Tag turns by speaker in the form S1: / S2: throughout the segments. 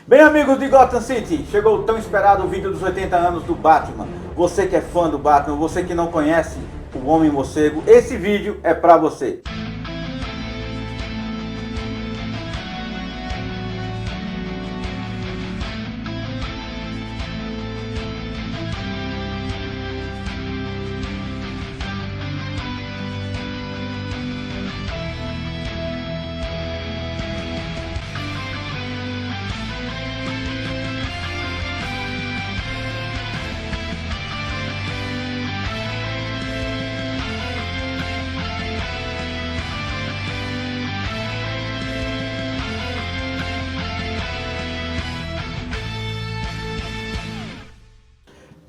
S1: Bem, amigos de Gotham City, chegou o tão esperado vídeo dos 80 anos do Batman. Você que é fã do Batman, você que não conhece o Homem Morcego, esse vídeo é pra você.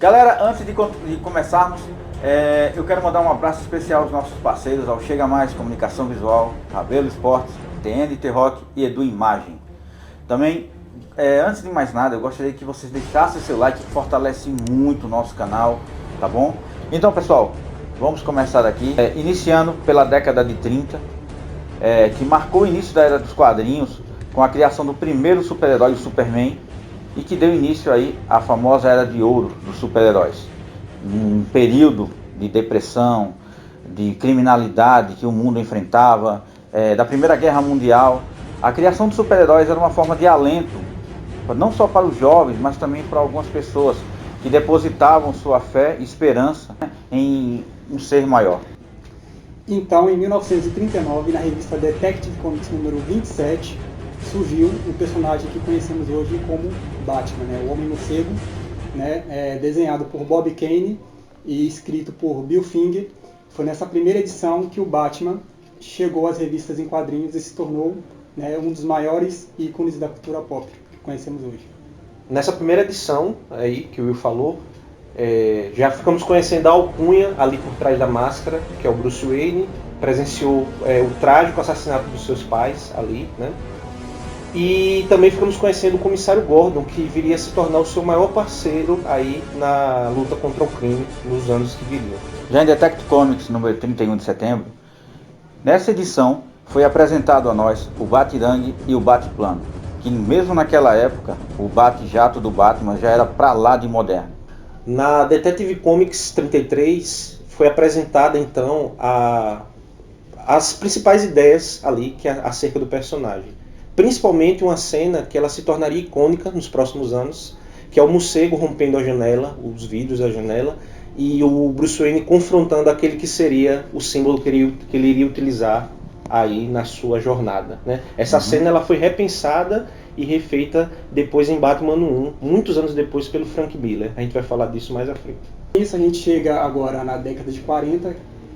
S1: Galera, antes de começarmos, eu quero mandar um abraço especial aos nossos parceiros, ao Chega Mais Comunicação Visual, Rabelo Esportes, TNT Rock e Edu Imagem. Também, antes de mais nada, eu gostaria que vocês deixassem seu like, que fortalece muito o nosso canal, tá bom? Então, pessoal, vamos começar aqui, iniciando pela década de 30, que marcou o início da era dos quadrinhos, com a criação do primeiro super-herói, o Superman, e que deu início aí à famosa Era de Ouro dos super-heróis. Um período de depressão, de criminalidade que o mundo enfrentava, da Primeira Guerra Mundial. A criação dos super-heróis era uma forma de alento, não só para os jovens, mas também para algumas pessoas que depositavam sua fé e esperança em um ser maior.
S2: Então, em 1939, na revista Detective Comics número 27, surgiu o personagem que conhecemos hoje como Batman, né? O Homem Morcego, né? Desenhado por Bob Kane e escrito por Bill Finger. Foi nessa primeira edição que o Batman chegou às revistas em quadrinhos e se tornou, né, um dos maiores ícones da cultura pop que conhecemos hoje.
S3: Nessa primeira edição aí que o Will falou, já ficamos conhecendo a alcunha ali por trás da máscara, que é o Bruce Wayne, presenciou o trágico assassinato dos seus pais ali, né? E também ficamos conhecendo o comissário Gordon, que viria a se tornar o seu maior parceiro aí na luta contra o crime nos anos que viriam.
S1: Já em Detective Comics número 31 de setembro, nessa edição foi apresentado a nós o Batirangue e o Batplano, que mesmo naquela época o Bate-Jato do Batman já era pra lá de moderno.
S3: Na Detective Comics 33 foi apresentada então as principais ideias ali acerca do personagem. Principalmente uma cena que ela se tornaria icônica nos próximos anos, que é o morcego rompendo a janela, os vidros da janela, e o Bruce Wayne confrontando aquele que seria o símbolo que ele iria utilizar aí na sua jornada, né? Essa cena ela foi repensada e refeita depois em Batman 1, muitos anos depois pelo Frank Miller. A gente vai falar disso mais à frente.
S2: Isso, a gente chega agora na década de 40,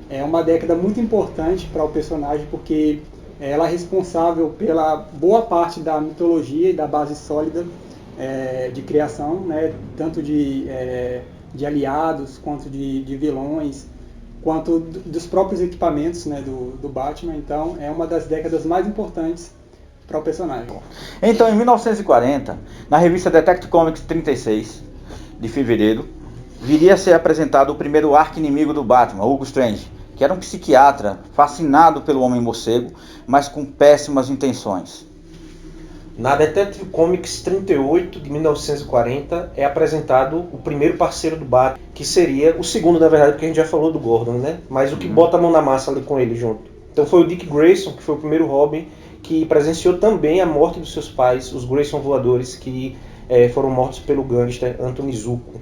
S2: é uma década muito importante para o personagem, porque ela é responsável pela boa parte da mitologia e da base sólida de criação, né? Tanto de aliados, quanto de vilões, quanto dos próprios equipamentos, né, do Batman. Então é uma das décadas mais importantes para o personagem.
S1: Então, em 1940, na revista Detective Comics 36, de fevereiro, viria a ser apresentado o primeiro arqui-inimigo do Batman, Hugo Strange, que era um psiquiatra fascinado pelo Homem Morcego, mas com péssimas intenções.
S3: Na Detective Comics 38 de 1940 é apresentado o primeiro parceiro do Batman, que seria o segundo, na verdade, porque a gente já falou do Gordon, né? Mas o que bota a mão na massa ali com ele junto. Então foi o Dick Grayson, que foi o primeiro Robin, que presenciou também a morte dos seus pais, os Grayson voadores, que foram mortos pelo gangster Anthony Zuko.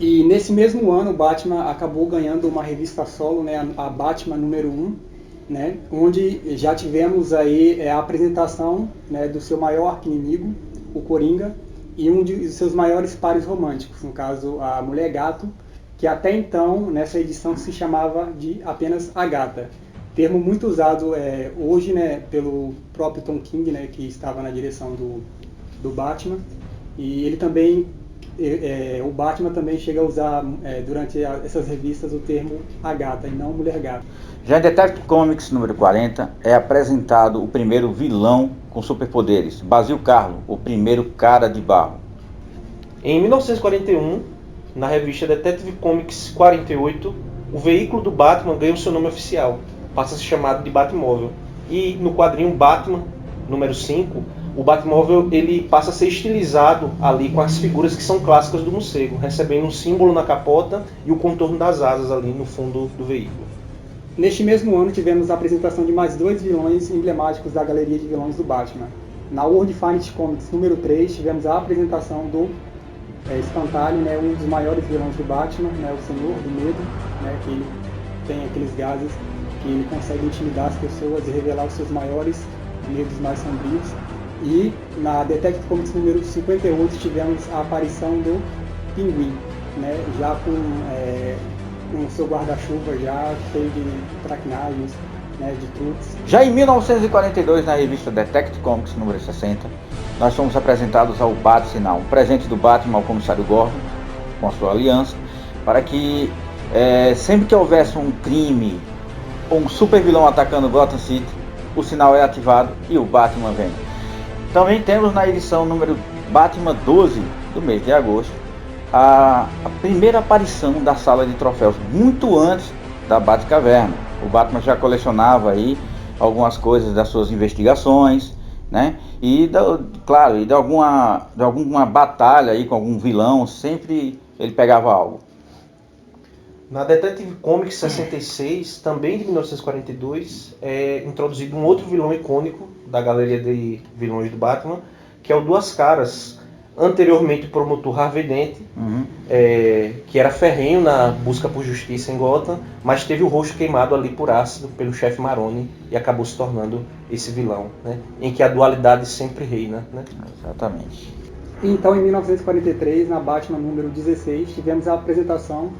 S2: E nesse mesmo ano o Batman acabou ganhando uma revista solo, né, a Batman número 1, né, onde já tivemos aí a apresentação, né, do seu maior arqui-inimigo, o Coringa, e um de seus maiores pares românticos, no caso a Mulher Gato, que até então nessa edição se chamava de apenas a Gata. Termo muito usado hoje, né, pelo próprio Tom King, né, que estava na direção do Batman, e ele também o Batman também chega a usar durante essas revistas o termo a Gata e não Mulher Gato.
S1: Já em Detective Comics número 40 é apresentado o primeiro vilão com superpoderes, Basil Karlo, o primeiro cara de barro.
S3: Em 1941, na revista Detective Comics 48, o veículo do Batman ganha o seu nome oficial, passa a ser chamado de Batmóvel. E no quadrinho Batman número 5, o Batmóvel ele passa a ser estilizado ali com as figuras que são clássicas do morcego, recebendo um símbolo na capota e o contorno das asas ali no fundo do veículo.
S2: Neste mesmo ano tivemos a apresentação de mais 2 vilões emblemáticos da galeria de vilões do Batman. Na World Finest Comics número 3 tivemos a apresentação do Espantalho, né, um dos maiores vilões do Batman, né, o Senhor do Medo, né, que ele tem aqueles gases que ele consegue intimidar as pessoas e revelar os seus maiores medos mais sombrios. E na Detective Comics número 58 tivemos a aparição do Pinguim, né, já com o seu guarda-chuva já cheio de traquinagens, né, de truques.
S1: Já em 1942, na revista Detective Comics número 60, nós fomos apresentados ao Bat-Sinal, um presente do Batman ao comissário Gordon, com a sua aliança, para que sempre que houvesse um crime ou um super vilão atacando Gotham City, o sinal é ativado e o Batman vem. Também temos na edição número Batman 12 do mês de agosto a primeira aparição da sala de troféus, muito antes da Batcaverna. O Batman já colecionava aí algumas coisas das suas investigações, né? E de alguma batalha aí com algum vilão, sempre ele pegava algo.
S3: Na Detective Comics 66, também de 1942, é introduzido um outro vilão icônico da galeria de vilões do Batman, que é o Duas Caras, anteriormente o promotor Harvey Dent, que era ferrenho na busca por justiça em Gotham, mas teve o rosto queimado ali por ácido pelo chefe Maroni e acabou se tornando esse vilão, né, em que a dualidade sempre reina, né?
S1: Exatamente.
S2: Então, em 1943, na Batman número 16, tivemos a apresentação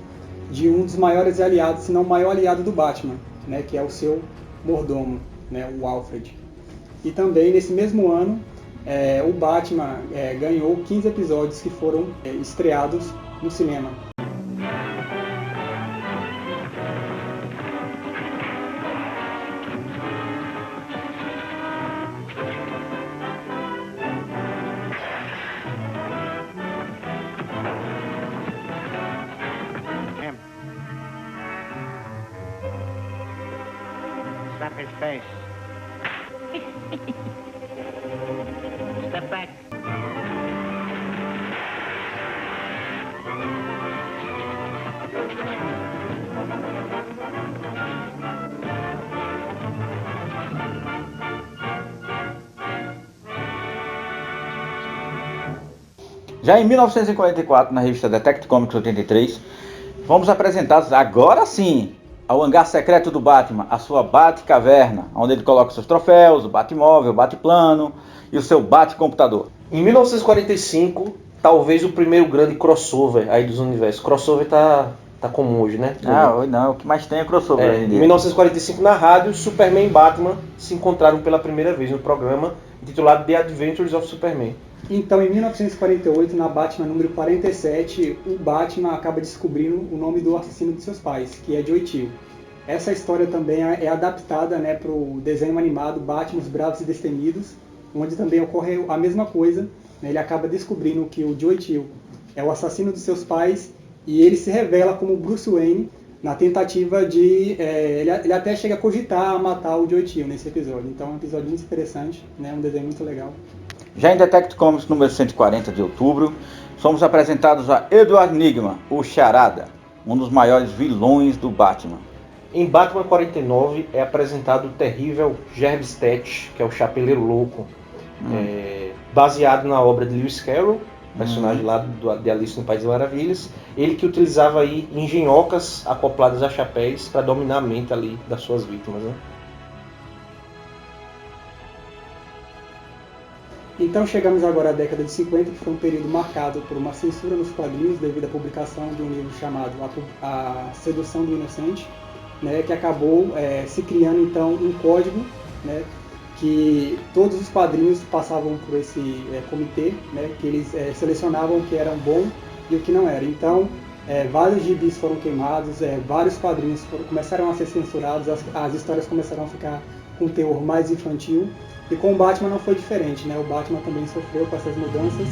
S2: de um dos maiores aliados, se não o maior aliado do Batman, né, que é o seu mordomo, né, o Alfred. E também, nesse mesmo ano, o Batman ganhou 15 episódios que foram estreados no cinema.
S4: Slap his face. Step back.
S1: Já em 1944, na revista Detective Comics 83, fomos apresentados agora sim ao hangar secreto do Batman, a sua Batcaverna, onde ele coloca seus troféus, o Batmóvel, o Batplano e o seu Batcomputador.
S3: Em 1945, talvez o primeiro grande crossover aí dos universos. Crossover tá comum hoje, né?
S1: Não, o que mais tem é crossover hoje em dia.
S3: Em 1945, na rádio, Superman e Batman se encontraram pela primeira vez no programa intitulado The Adventures of Superman.
S2: Então, em 1948, na Batman número 47, o Batman acaba descobrindo o nome do assassino de seus pais, que é Joe Chill. Essa história também é adaptada, né, para o desenho animado Batman, os Bravos e Destemidos, onde também ocorre a mesma coisa. Ele acaba descobrindo que o Joe Chill é o assassino de seus pais e ele se revela como Bruce Wayne na tentativa de... ele até chega a cogitar matar o Joe Chill nesse episódio. Então é um episódio muito interessante, né, um desenho muito legal.
S1: Já em Detective Comics número 140 de outubro, somos apresentados a Edward Nygma, o Charada, um dos maiores vilões do Batman.
S3: Em Batman 49 é apresentado o terrível Gerbstet, que é o Chapeleiro Louco, baseado na obra de Lewis Carroll, personagem lá de Alice no País das Maravilhas. Ele que utilizava aí engenhocas acopladas a chapéus para dominar a mente ali das suas vítimas, né?
S2: Então chegamos agora à década de 50, que foi um período marcado por uma censura nos quadrinhos devido à publicação de um livro chamado A Sedução do Inocente, né, que acabou se criando então um código, né, que todos os quadrinhos passavam por esse comitê, né, que eles selecionavam o que era bom e o que não era. Então vários gibis foram queimados, vários quadrinhos começaram a ser censurados, as histórias começaram a ficar com um teor mais infantil. E com o Batman não foi diferente, né? O Batman também sofreu com essas mudanças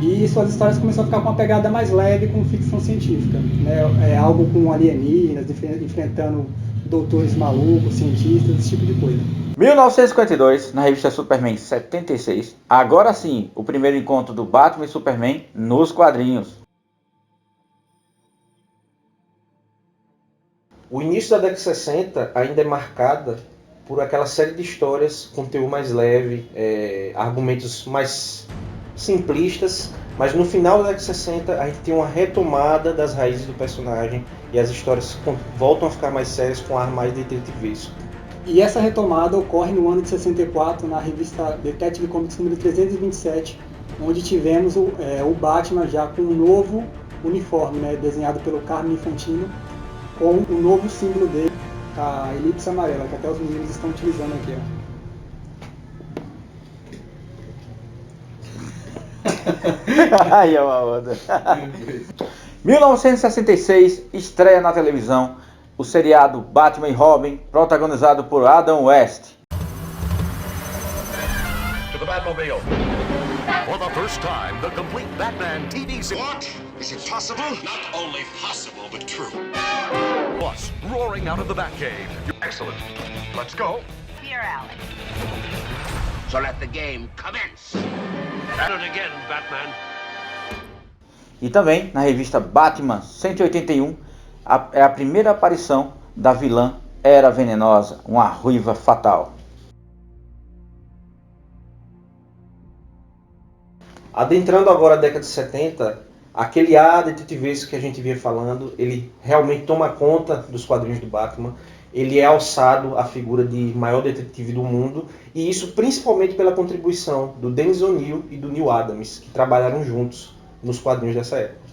S2: e suas histórias começaram a ficar com uma pegada mais leve, com ficção científica, né? Algo com alienígenas, enfrentando doutores malucos, cientistas, esse tipo de coisa.
S1: 1952, na revista Superman 76, agora sim, o primeiro encontro do Batman e Superman nos quadrinhos.
S3: O início da década de 60 ainda é marcada por aquela série de histórias com teor mais leve, argumentos mais simplistas, mas no final da década de 60 a gente tem uma retomada das raízes do personagem e as histórias voltam a ficar mais sérias com ar mais detetivesco.
S2: E essa retomada ocorre no ano de 64, na revista Detective Comics número 327, onde tivemos o Batman já com um novo uniforme, né, desenhado pelo Carmine Infantino, com o novo símbolo dele, a elipse amarela, que até os meninos estão utilizando aqui.
S1: Aí é uma onda. 1966, estreia na televisão o seriado Batman e Robin, protagonizado por Adam West.
S4: To the Batmobile. For the first time, the complete Batman TV series.
S5: What? Is it possible? Not only possible, but true.
S4: Plus, roaring out of the Batcave. Excellent. Let's go.
S6: Here, Alex.
S5: So let the game commence.
S4: At it again, Batman.
S1: E também na revista Batman 181 é a primeira aparição da vilã Era Venenosa, uma ruiva fatal.
S3: Adentrando agora a década de 70, aquele ar detetivesco que a gente vinha falando, ele realmente toma conta dos quadrinhos do Batman. Ele é alçado à figura de maior detetive do mundo, e isso principalmente pela contribuição do Dennis O'Neil e do Neil Adams, que trabalharam juntos nos quadrinhos dessa época.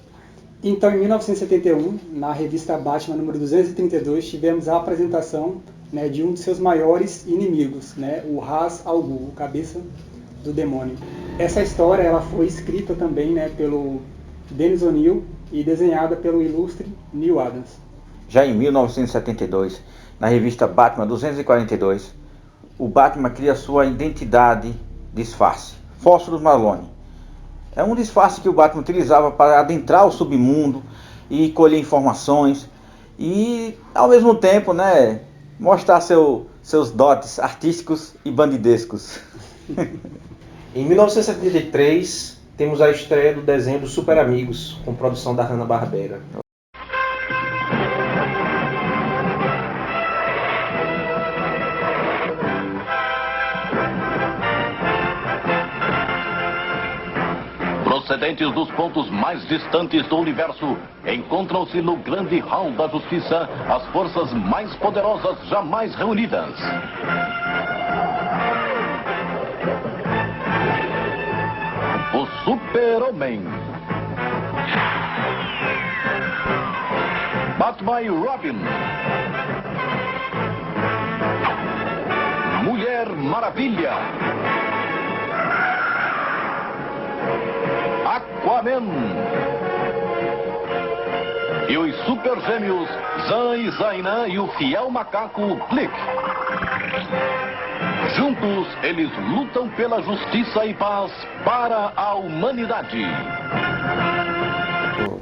S2: Então, em 1971, na revista Batman número 232, tivemos a apresentação, né, de um de seus maiores inimigos, né, o Ra's al Ghul, o cabeça do demônio. Essa história ela foi escrita também, né, pelo Dennis O'Neil e desenhada pelo ilustre Neil Adams.
S1: Já em 1972, na revista Batman 242, o Batman cria sua identidade disfarce, Fósforos Malone. É um disfarce que o Batman utilizava para adentrar o submundo e colher informações e, ao mesmo tempo, né, mostrar seus dotes artísticos e bandidescos.
S3: Em 1973, temos a estreia do desenho dos Super Amigos, com produção da Hanna-Barbera.
S7: Procedentes dos pontos mais distantes do universo, encontram-se no grande hall da justiça as forças mais poderosas jamais reunidas. O Super-Homem, Batman e Robin, Mulher Maravilha, Aquaman e os super gêmeos Zan e Zainan e o fiel macaco Click. Juntos, eles lutam pela justiça e paz para a humanidade.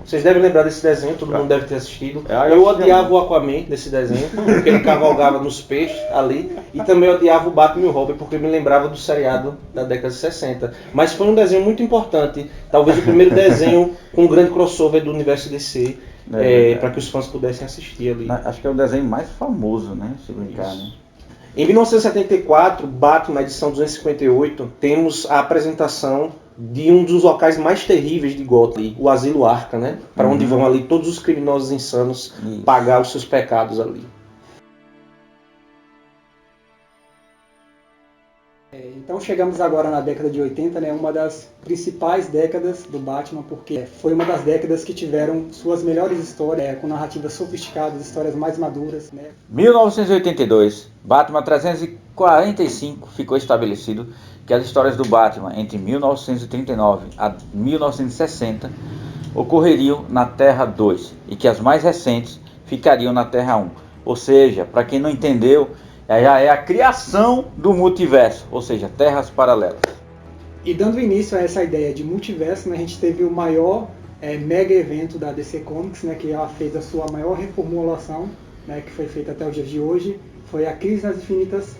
S3: Vocês devem lembrar desse desenho, todo mundo deve ter assistido.
S1: Eu
S3: Eu odiava o Aquaman desse desenho, porque ele cavalgava nos peixes ali. E também odiava o Batman e o Robin, porque me lembrava do seriado da década de 60. Mas foi um desenho muito importante, talvez o primeiro desenho com um grande crossover do universo DC, para que os fãs pudessem assistir ali.
S1: Acho que é o desenho mais famoso, né? Se brincar, né?
S3: Em 1974, Batman, edição 258, temos a apresentação de um dos locais mais terríveis de Gotham, o Asilo Arkham, né? Para onde vão ali todos os criminosos insanos pagar os seus pecados ali.
S2: Então chegamos agora na década de 80, né, uma das principais décadas do Batman, porque foi uma das décadas que tiveram suas melhores histórias, com narrativas sofisticadas, histórias mais maduras. Né.
S1: 1982, Batman 345 ficou estabelecido que as histórias do Batman entre 1939 a 1960 ocorreriam na Terra 2 e que as mais recentes ficariam na Terra 1. Ou seja, para quem não entendeu, já é a criação do multiverso, ou seja, terras paralelas.
S2: E dando início a essa ideia de multiverso, né, a gente teve o maior mega evento da DC Comics, né, que ela fez a sua maior reformulação, né, que foi feita até os dias de hoje, foi a Crise nas Infinitas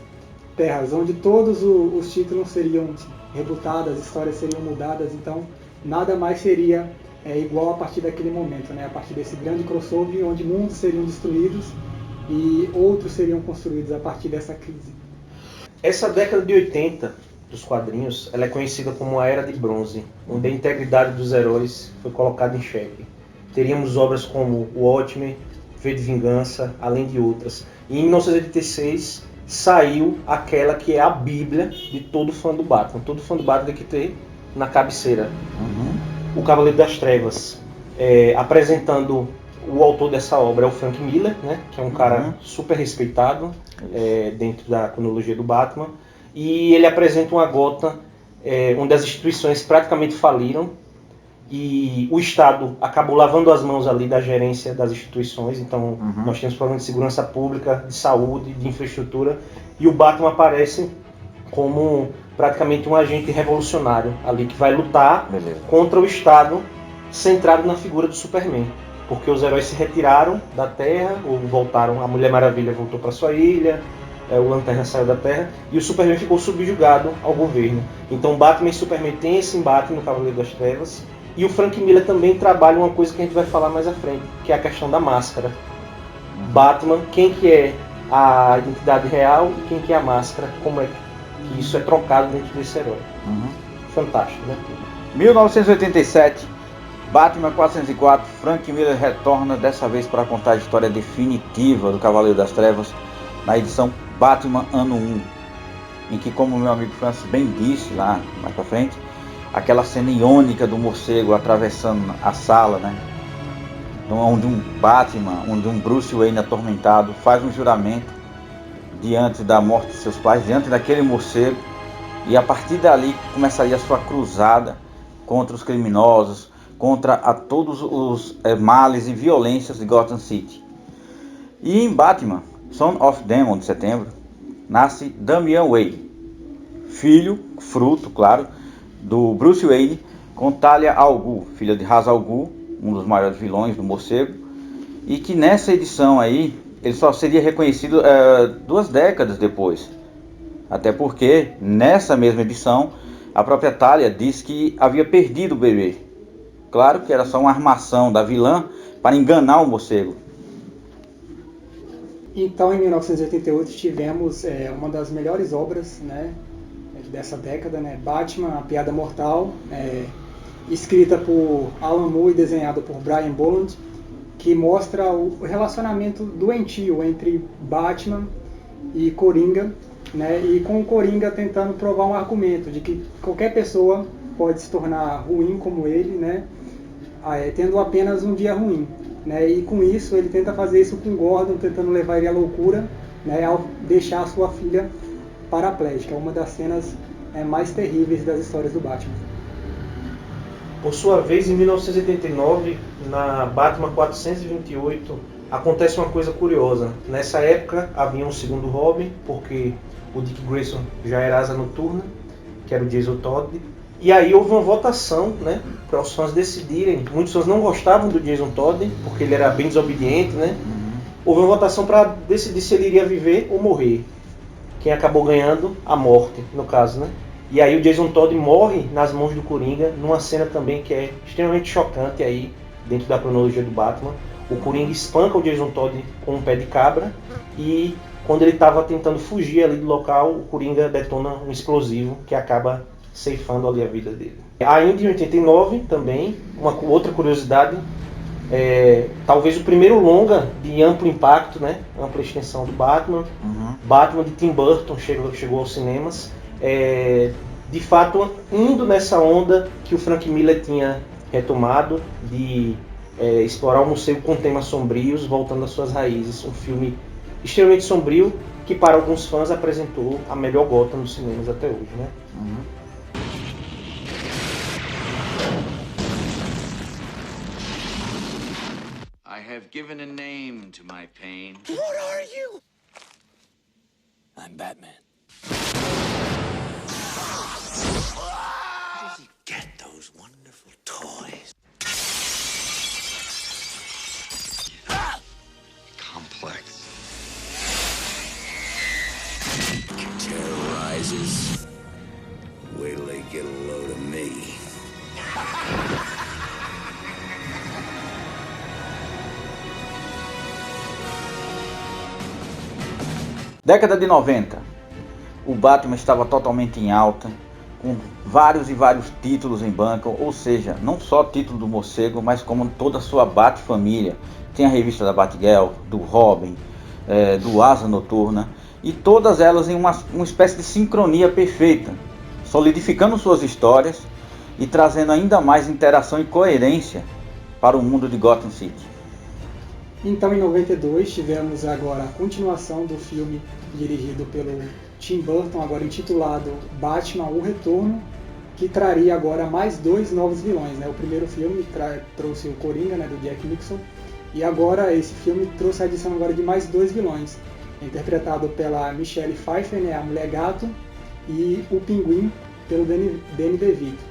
S2: terras, onde todos os títulos seriam rebutados, as histórias seriam mudadas, então nada mais seria igual a partir daquele momento, né? A partir desse grande crossover, onde mundos seriam destruídos e outros seriam construídos a partir dessa crise.
S3: Essa década de 80 dos quadrinhos, ela é conhecida como a Era de Bronze, onde a integridade dos heróis foi colocada em xeque. Teríamos obras como o Watchmen, V de Vingança, além de outras. E em 1986 saiu aquela que é a bíblia de todo fã do Batman. Todo fã do Batman tem que ter na cabeceira. O Cavaleiro das Trevas, apresentando o autor dessa obra é o Frank Miller, né, que é um cara super respeitado dentro da cronologia do Batman. E ele apresenta uma Gotham onde as instituições praticamente faliram e o Estado acabou lavando as mãos ali da gerência das instituições. Então nós temos problemas de segurança pública, de saúde, de infraestrutura, e o Batman aparece como praticamente um agente revolucionário ali que vai lutar contra o Estado, centrado na figura do Superman, porque os heróis se retiraram da Terra ou voltaram. A Mulher Maravilha voltou para sua ilha, o Lanterna saiu da Terra e o Superman ficou subjugado ao governo. Então Batman e Superman têm esse embate no Cavaleiro das Trevas. E o Frank Miller também trabalha uma coisa que a gente vai falar mais à frente, que é a questão da máscara. Batman, quem que é a identidade real e quem que é a máscara, como é que isso é trocado dentro desse herói. Fantástico, né?
S1: 1987, Batman 404, Frank Miller retorna dessa vez para contar a história definitiva do Cavaleiro das Trevas na edição Batman Ano 1, em que, como meu amigo Francis bem disse lá mais pra frente, aquela cena icônica do morcego atravessando a sala, né? Onde um Batman, onde um Bruce Wayne atormentado faz um juramento diante da morte de seus pais, diante daquele morcego, e a partir dali começaria a sua cruzada contra os criminosos, contra todos os males e violências de Gotham City. E em Batman, Son of Demon, de setembro, nasce Damian Wayne, filho, fruto, claro, do Bruce Wayne, com Talia al Ghul, filha de Ra's al Ghul, um dos maiores vilões do morcego, e que nessa edição aí ele só seria reconhecido 2 décadas depois, até porque nessa mesma edição a própria Talia disse que havia perdido o bebê. Claro que era só uma armação da vilã para enganar o morcego.
S2: Então, em 1988 tivemos uma das melhores obras, né, dessa década, né, Batman, A Piada Mortal, escrita por Alan Moore e desenhada por Brian Bolland, que mostra o relacionamento doentio entre Batman e Coringa, né, e com o Coringa tentando provar um argumento de que qualquer pessoa pode se tornar ruim como ele, né, tendo apenas um dia ruim. Né, e com isso ele tenta fazer isso com Gordon, tentando levar ele à loucura, né, ao deixar a sua filha paraplégica. É uma das cenas mais terríveis das histórias do Batman.
S3: Por sua vez, em 1989, na Batman 428, acontece uma coisa curiosa. Nessa época havia um segundo Robin, porque o Dick Grayson já era Asa Noturna, que era o Jason Todd. E aí houve uma votação, né, para os fãs decidirem. Muitos fãs não gostavam do Jason Todd, porque ele era bem desobediente, né? Houve uma votação para decidir se ele iria viver ou morrer. Quem acabou ganhando? A morte, no caso, né? E aí o Jason Todd morre nas mãos do Coringa, numa cena também que é extremamente chocante aí, dentro da cronologia do Batman. O Coringa espanca o Jason Todd com um pé de cabra, e quando ele estava tentando fugir ali do local, o Coringa detona um explosivo que acaba ceifando ali a vida dele. Ainda em 89 também, uma outra curiosidade, talvez o primeiro longa de amplo impacto, né, ampla extensão do Batman, Batman de Tim Burton chegou aos cinemas, de fato indo nessa onda que o Frank Miller tinha retomado de explorar o morcego com temas sombrios, voltando às suas raízes. Um filme extremamente sombrio que para alguns fãs apresentou a melhor Gotham dos cinemas até hoje, né?
S5: I have given a name to my pain.
S6: What are you? I'm Batman. Where did he get those wonderful toys?
S5: Complex.
S6: You can tell
S1: Década de 90. O Batman estava totalmente em alta, com vários e vários títulos em banca, ou seja, não só título do morcego, mas como toda a sua Bat-família. Tem a revista da Batgirl, do Robin, do Asa Noturna, e todas elas em uma espécie de sincronia perfeita, solidificando suas histórias e trazendo ainda mais interação e coerência para o mundo de Gotham City.
S2: Então, em 92, tivemos agora a continuação do filme dirigido pelo Tim Burton, agora intitulado Batman: O Retorno, que traria agora mais 2 novos vilões, né? O primeiro filme trouxe o Coringa, né, do Jack Nicholson, e agora esse filme trouxe a adição agora de mais 2 vilões, interpretado pela Michelle Pfeiffer, né, a Mulher Gato, e o Pinguim pelo Danny DeVito.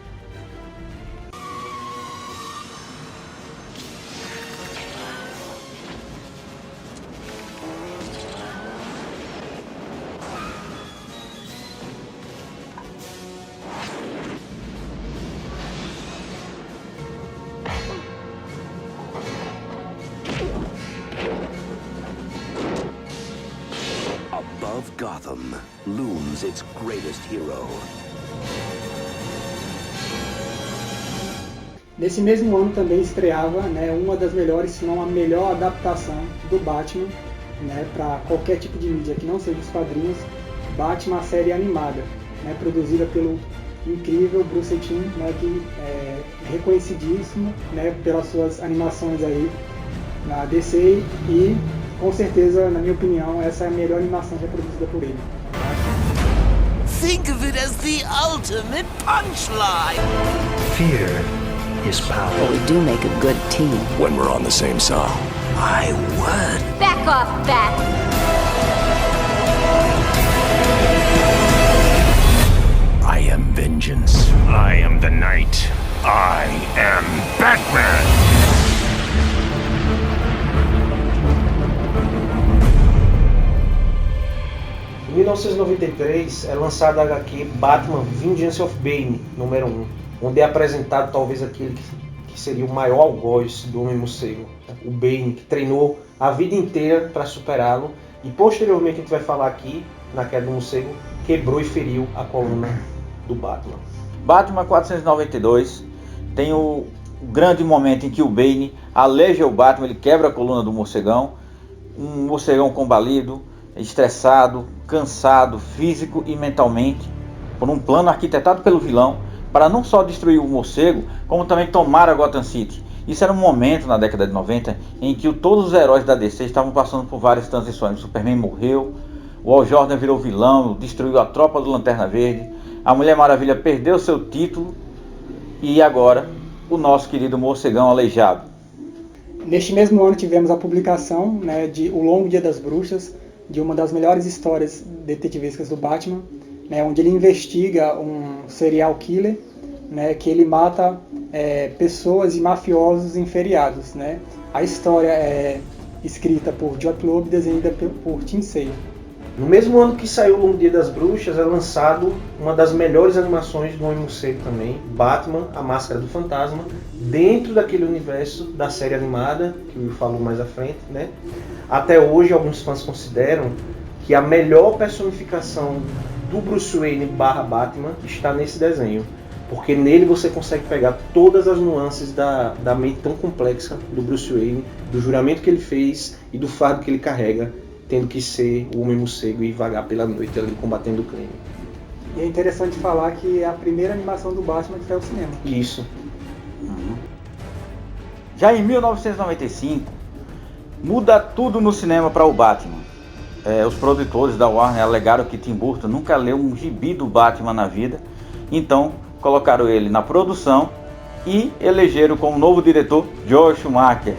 S6: Above Gotham looms its greatest hero.
S2: Nesse mesmo ano também estreava, né, uma das melhores, se não a melhor adaptação do Batman, né, para qualquer tipo de mídia que não seja os quadrinhos, Batman, a série animada, né, produzida pelo incrível Bruce Timm, né, que é reconhecidíssimo, né, pelas suas animações aí na DC, e com certeza, na minha opinião, essa é a melhor animação já produzida por ele.
S8: Think of it as the ultimate punchline.
S6: Fear is power.
S9: But we do make a good team.
S6: When we're on the same side. I would.
S10: Back off, Bat.
S6: I am vengeance. I am the night. I am Batman.
S3: Em 1993 é lançada a HQ Batman Vengeance of Bane, número 1, onde é apresentado talvez aquele que seria o maior algoz do Homem-Morcego, o Bane, que treinou a vida inteira para superá-lo e posteriormente a gente vai falar aqui, na queda do morcego, quebrou e feriu a coluna do Batman.
S1: Batman 492 tem o grande momento em que o Bane aleja o Batman, ele quebra a coluna do morcegão, um morcegão combalido, estressado, cansado, físico e mentalmente, por um plano arquitetado pelo vilão, para não só destruir o morcego, como também tomar a Gotham City. Isso era um momento na década de 90 em que todos os heróis da DC estavam passando por várias transições. O Superman morreu, o Hal Jordan virou vilão, destruiu a tropa do Lanterna Verde, a Mulher Maravilha perdeu seu título e agora o nosso querido morcegão aleijado.
S2: Neste mesmo ano tivemos a publicação, né, de O Longo Dia das Bruxas, de uma das melhores histórias detetivescas do Batman, né, onde ele investiga um serial killer, né, que ele mata pessoas e mafiosos em feriados, né. A história é escrita por Geoff Loeb e desenhada por Tim Sale.
S3: No mesmo ano que saiu O Longo Dia das Bruxas, é lançado uma das melhores animações do Homem-Morcego também, Batman, a Máscara do Fantasma, dentro daquele universo da série animada, que eu falo mais à frente, né? Até hoje, alguns fãs consideram que a melhor personificação do Bruce Wayne / Batman está nesse desenho, porque nele você consegue pegar todas as nuances da mente tão complexa do Bruce Wayne, do juramento que ele fez e do fardo que ele carrega, tendo que ser o Homem-Morcego e vagar pela noite ali combatendo o crime.
S2: E é interessante falar que é a primeira animação do Batman que foi ao cinema.
S3: Isso.
S1: Já em 1995, muda tudo no cinema para o Batman. Os produtores da Warner alegaram que Tim Burton nunca leu um gibi do Batman na vida, então colocaram ele na produção e elegeram como novo diretor Joel Schumacher,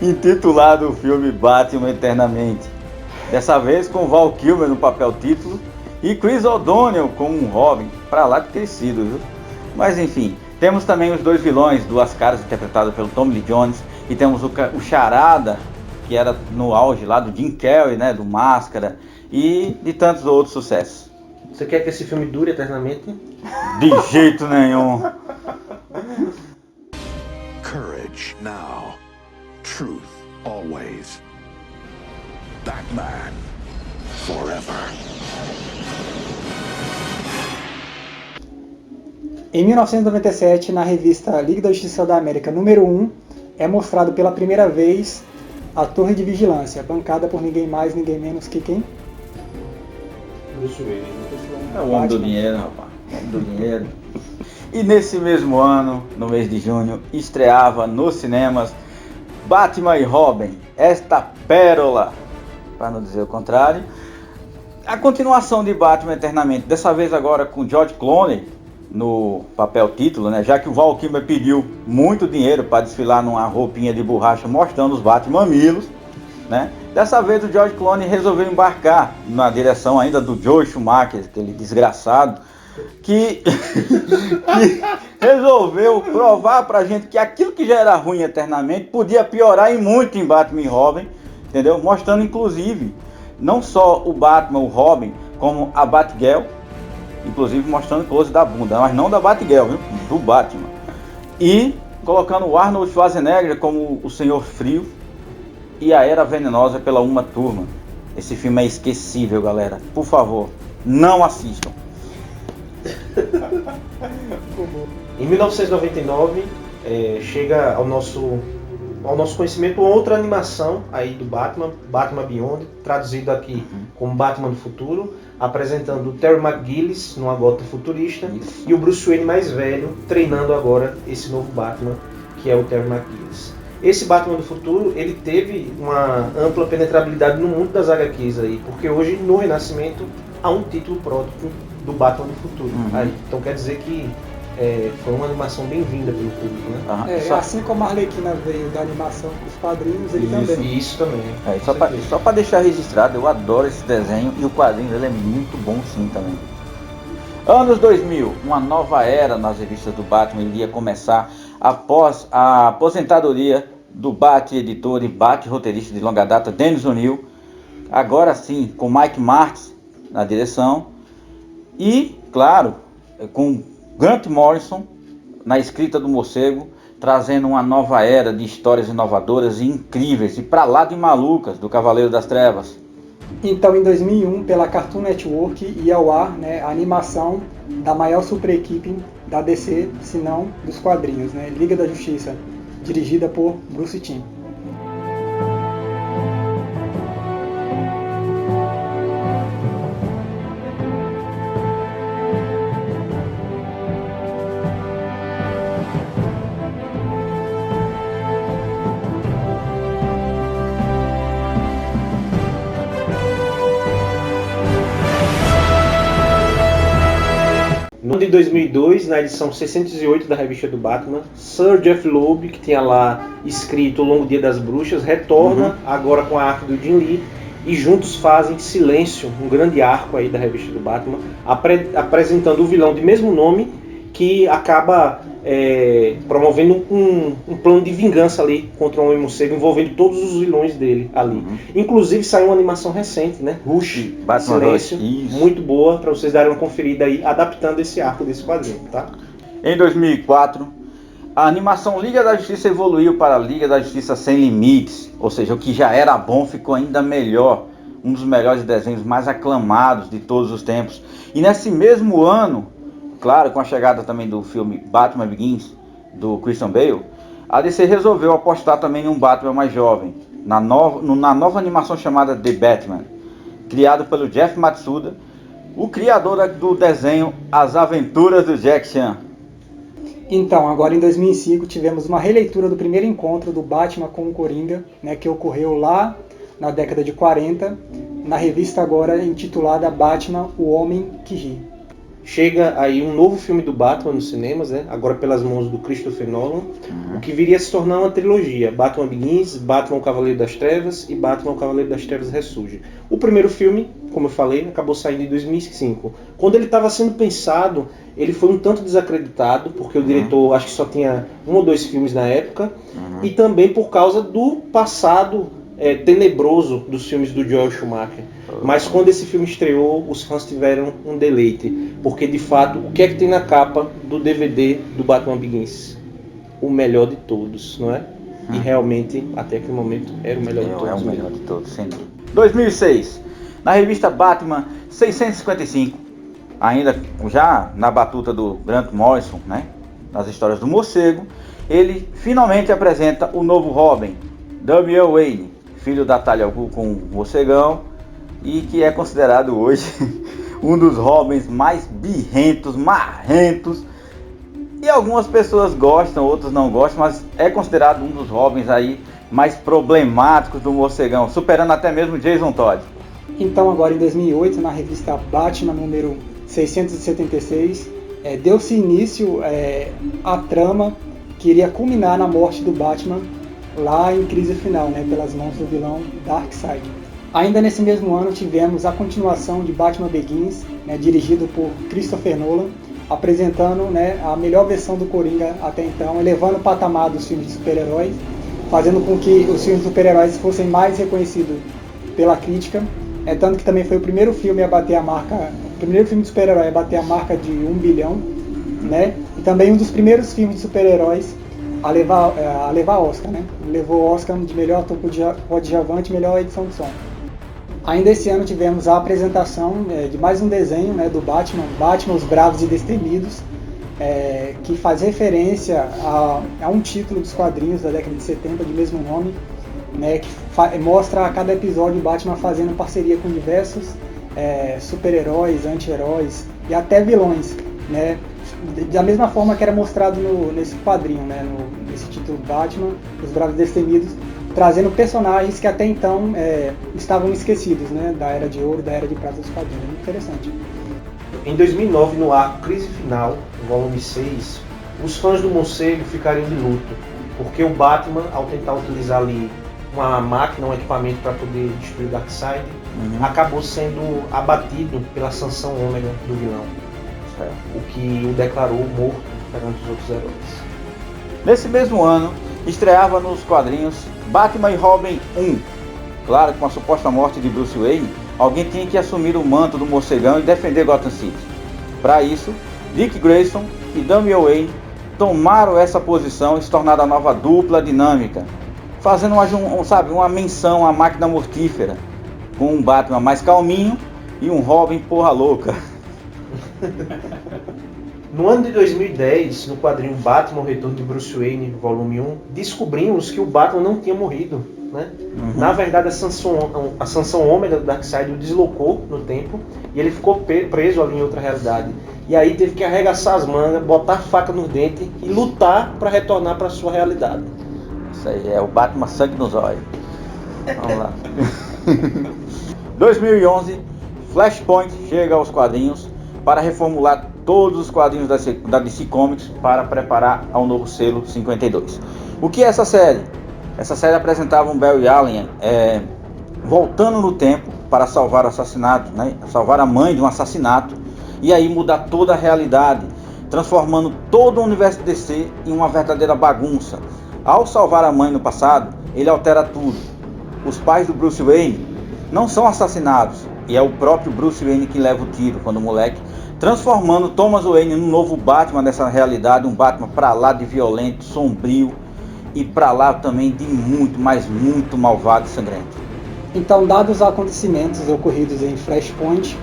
S1: intitulado o filme Batman Eternamente. Dessa vez com Val Kilmer no papel título e Chris O'Donnell como um Robin, pra lá de crescido, viu? Mas enfim, temos também os 2 vilões, Duas Caras, interpretado pelo Tommy Lee Jones, e temos o Charada, que era no auge lá do Jim Carrey, né, do Máscara, e de tantos outros sucessos.
S3: Você quer que esse filme dure eternamente?
S1: De jeito nenhum.
S6: Courage now. Truth always. Batman. forever.
S2: Em 1997, na revista Liga da Justiça da América número 1, é mostrado pela primeira vez a Torre de Vigilância, bancada por ninguém mais, ninguém menos que quem?
S3: Bruce Wayne.
S1: É o homem do dinheiro, rapaz. O homem do dinheiro. E nesse mesmo ano, no mês de junho, estreava nos cinemas Batman e Robin, esta pérola, para não dizer o contrário. A continuação de Batman Eternamente, dessa vez agora com George Clooney no papel título, né? Já que o Val Kilmer pediu muito dinheiro para desfilar numa roupinha de borracha mostrando os Batmamilos, né? Dessa vez o George Clooney resolveu embarcar na direção ainda do Joel Schumacher, aquele desgraçado, que resolveu provar pra gente que aquilo que já era ruim eternamente podia piorar e muito em Batman e Robin, entendeu? Mostrando inclusive não só o Batman, o Robin, como a Batgirl, inclusive mostrando close da bunda, mas não da Batgirl, viu? Do Batman. E colocando o Arnold Schwarzenegger como o Senhor Frio e a Era Venenosa pela Uma Turma. Esse filme é esquecível, galera. Por favor, não assistam.
S3: Em 1999, chega ao nosso conhecimento outra animação aí do Batman, Batman Beyond, traduzido aqui como Batman do Futuro, apresentando o Terry McGillis numa Gotham futurista e o Bruce Wayne mais velho treinando agora esse novo Batman, que é o Terry McGillis. Esse Batman do Futuro, ele teve uma ampla penetrabilidade no mundo das HQs aí, porque hoje no Renascimento há um título próprio do Batman do Futuro. Aí, então quer dizer que foi uma animação bem-vinda pelo público, né?
S2: Assim como a Arlequina veio da animação para os quadrinhos, ele também.
S3: Isso também.
S1: Só para deixar registrado, eu adoro esse desenho e o quadrinho dele é muito bom sim também. Anos 2000, uma nova era nas revistas do Batman iria começar após a aposentadoria do Bat-editor e Bat-roteirista de longa data, Dennis O'Neil, agora sim com Mike Marks na direção e, claro, com Grant Morrison na escrita do Morcego, trazendo uma nova era de histórias inovadoras e incríveis e pra lá de malucas do Cavaleiro das Trevas.
S2: Então, em 2001, pela Cartoon Network, ia ao ar, né, a animação da maior super equipe da DC, se não dos quadrinhos, né, Liga da Justiça, dirigida por Bruce Timm.
S3: No ano de 2002, na edição 608 da revista do Batman, Sir Jeff Loeb, que tinha lá escrito O Longo Dia das Bruxas, retorna agora com a arte do Jim Lee e juntos fazem Silêncio, um grande arco aí da revista do Batman, apresentando o vilão de mesmo nome que acaba promovendo um plano de vingança ali contra o Homem-Morcego, envolvendo todos os vilões dele ali. Inclusive saiu uma animação recente, né? Rush,
S1: Batman
S3: Silêncio,
S1: Rush,
S3: muito boa, para vocês darem uma conferida aí, adaptando esse arco desse quadrinho, tá?
S1: Em 2004, a animação Liga da Justiça evoluiu para a Liga da Justiça Sem Limites, ou seja, o que já era bom ficou ainda melhor, um dos melhores desenhos mais aclamados de todos os tempos. E nesse mesmo ano, claro, com a chegada também do filme Batman Begins, do Christian Bale, a DC resolveu apostar também em um Batman mais jovem, na nova animação chamada The Batman, criado pelo Jeff Matsuda, o criador do desenho As Aventuras do Jack Chan.
S2: Então, agora em 2005 tivemos uma releitura do primeiro encontro do Batman com o Coringa, né, que ocorreu lá na década de 40, na revista agora intitulada Batman, o Homem que Ri.
S3: Chega aí um novo filme do Batman nos cinemas, né? Agora pelas mãos do Christopher Nolan, o que viria a se tornar uma trilogia: Batman Begins, Batman o Cavaleiro das Trevas e Batman o Cavaleiro das Trevas Ressurge. O primeiro filme, como eu falei, acabou saindo em 2005. Quando ele estava sendo pensado, ele foi um tanto desacreditado, porque o diretor acho que só tinha 1 ou 2 filmes na época, e também por causa do passado tenebroso dos filmes do Joel Schumacher. Mas quando esse filme estreou, os fãs tiveram um deleite, porque de fato, o que é que tem na capa do DVD do Batman Begins? O melhor de todos, não é? E realmente, até aquele momento, era o melhor de todos.
S1: É o melhor de todos, sem dúvida. 2006. Na revista Batman 655, ainda já na batuta do Grant Morrison, né, nas histórias do morcego, ele finalmente apresenta o novo Robin, Damian Wayne, filho da Talia al Ghul com o morcegão, e que é considerado hoje um dos Robins mais birrentos, marrentos, e algumas pessoas gostam, outros não gostam, mas é considerado um dos Robins aí mais problemáticos do morcegão, superando até mesmo Jason Todd.
S2: Então agora em 2008, na revista Batman número 676, deu-se início à trama que iria culminar na morte do Batman lá em Crise Final, né, pelas mãos do vilão Darkseid. Ainda nesse mesmo ano tivemos a continuação de Batman Begins, né, dirigido por Christopher Nolan, apresentando, né, a melhor versão do Coringa até então, elevando o patamar dos filmes de super-heróis, fazendo com que os filmes de super-heróis fossem mais reconhecidos pela crítica. Tanto que também foi o primeiro filme a bater a marca, o primeiro filme de super-herói a bater a marca de 1 bilhão, né? E também um dos primeiros filmes de super-heróis a levar Oscar, né? Levou o Oscar de melhor ator coadjuvante e melhor edição de som. Ainda esse ano tivemos a apresentação de mais um desenho, né, do Batman, Os Bravos e Destemidos, que faz referência a um título dos quadrinhos da década de 70 de mesmo nome, né, que mostra a cada episódio o Batman fazendo parceria com diversos super-heróis, anti-heróis e até vilões, né, da mesma forma que era mostrado nesse quadrinho, né, nesse título Batman, Os Bravos Destemidos, trazendo personagens que até então estavam esquecidos, né, da Era de Ouro, da Era de Prata dos quadrinhos. Muito interessante.
S3: Em 2009, no arco Crise Final, volume 6, os fãs do morcego ficariam de luto, porque o Batman, ao tentar utilizar ali uma máquina, um equipamento para poder destruir o Darkseid, acabou sendo abatido pela sanção ômega do vilão, o que o declarou morto perante os outros heróis.
S1: Nesse mesmo ano, estreava nos quadrinhos Batman e Robin 1. Claro que com a suposta morte de Bruce Wayne, alguém tinha que assumir o manto do morcegão e defender Gotham City. Para isso, Dick Grayson e Damian Wayne tomaram essa posição e se tornaram a nova dupla dinâmica, fazendo uma menção à máquina mortífera, com um Batman mais calminho e um Robin porra louca.
S3: No ano de 2010, no quadrinho Batman, o Retorno de Bruce Wayne, volume 1, descobrimos que o Batman não tinha morrido, né? Na verdade, a sanção ômega do Darkseid o deslocou no tempo e ele ficou preso ali em outra realidade. E aí teve que arregaçar as mangas, botar a faca no dente e lutar para retornar para sua realidade.
S1: Isso aí é o Batman sangue nos olhos. Vamos lá. 2011, Flashpoint chega aos quadrinhos para reformular todos os quadrinhos da DC Comics para preparar ao novo selo 52. O que é essa série? Essa série apresentava um Barry Allen voltando no tempo para salvar o assassinato, né? Salvar a mãe de um assassinato, e aí mudar toda a realidade, transformando todo o universo DC em uma verdadeira bagunça. Ao salvar a mãe no passado, ele altera tudo. Os pais do Bruce Wayne não são assassinados, e é o próprio Bruce Wayne que leva o tiro quando moleque, transformando Thomas Wayne num novo Batman dessa realidade, um Batman pra lá de violento, sombrio, e pra lá também de muito, mas muito malvado e sangrento.
S2: Então, dados os acontecimentos ocorridos em Flashpoint,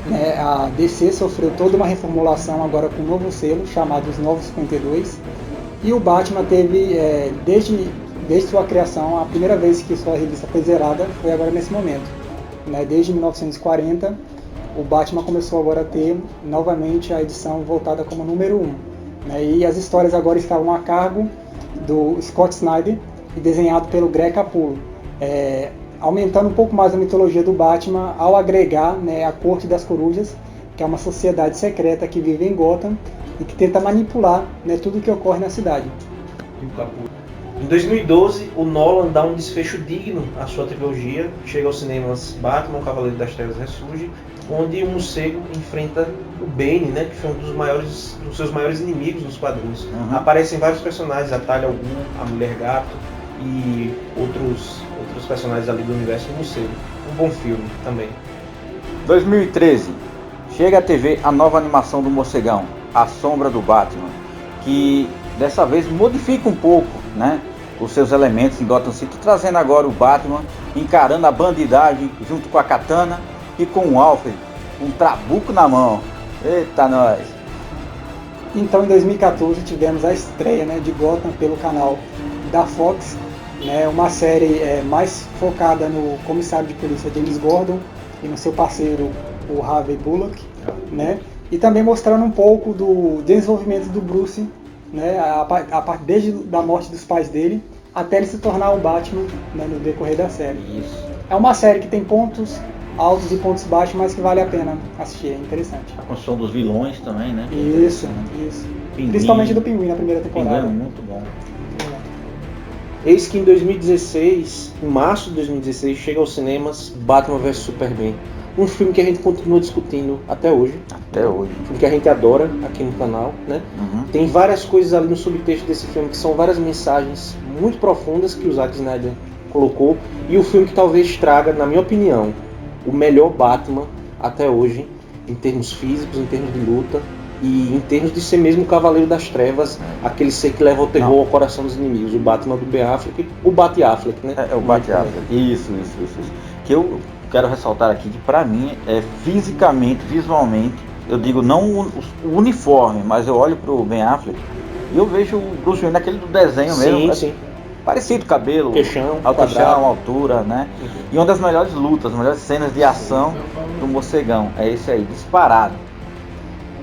S2: né, a DC sofreu toda uma reformulação agora com um novo selo chamado Os Novos 52, e o Batman teve, desde sua criação, a primeira vez que sua revista foi zerada foi agora nesse momento, né? Desde 1940, o Batman começou agora a ter novamente a edição voltada como número 1, né? E as histórias agora estavam a cargo do Scott Snyder e desenhado pelo Greg Capullo, aumentando um pouco mais a mitologia do Batman ao agregar, né, a Corte das Corujas, que é uma sociedade secreta que vive em Gotham e que tenta manipular, né, tudo o que ocorre na cidade.
S3: Em 2012, o Nolan dá um desfecho digno à sua trilogia, chega aos cinemas Batman, o Cavaleiro das Trevas Ressurge, onde o morcego enfrenta o Bane, né, que foi um dos seus maiores inimigos nos quadrinhos. Aparecem vários personagens, a Talia al Ghul, a Mulher Gato e outros personagens ali do universo do morcego. Um bom filme também.
S1: 2013, chega à TV a nova animação do Morcegão, A Sombra do Batman, que dessa vez modifica um pouco, né, os seus elementos em Gotham City, trazendo agora o Batman encarando a bandidagem junto com a Katana e com o Alfred, um trabuco na mão. Eita, nós!
S2: Então, em 2014, tivemos a estreia, né, de Gotham pelo canal da Fox, né, uma série mais focada no comissário de polícia James Gordon e no seu parceiro, o Harvey Bullock, né, e também mostrando um pouco do desenvolvimento do Bruce, né, desde a morte dos pais dele até ele se tornar o Batman, né, no decorrer da série.
S1: Isso.
S2: É uma série que tem pontos altos e pontos baixos, mas que vale a pena assistir, é interessante.
S1: A construção dos vilões também, né?
S2: Isso.
S1: Pinguim.
S2: Principalmente do Pinguim na primeira temporada.
S1: Pinguim é muito bom.
S3: Eis que em 2016, em março de 2016, chega aos cinemas Batman vs Superman. Um filme que a gente continua discutindo até hoje.
S1: Até hoje.
S3: Um filme que a gente adora aqui no canal, né?
S1: Uhum.
S3: Tem várias coisas ali no subtexto desse filme que são várias mensagens muito profundas que o Zack Snyder colocou. E o filme que talvez traga, na minha opinião, o melhor Batman até hoje, em termos físicos, em termos de luta e em termos de ser mesmo o Cavaleiro das Trevas, aquele ser que leva o terror ao coração dos inimigos, o Batman do Ben Affleck, o Bat-Affleck, né?
S1: É o Bat-Affleck. Isso. Que eu quero ressaltar aqui que pra mim fisicamente, visualmente, eu digo não o uniforme, mas eu olho pro Ben Affleck e eu vejo o Bruce Wayne naquele do desenho mesmo.
S3: Sim.
S1: Parecido, cabelo,
S3: queixão,
S1: altura, né? E uma das melhores lutas, as melhores cenas de ação do Morcegão. É esse aí, disparado.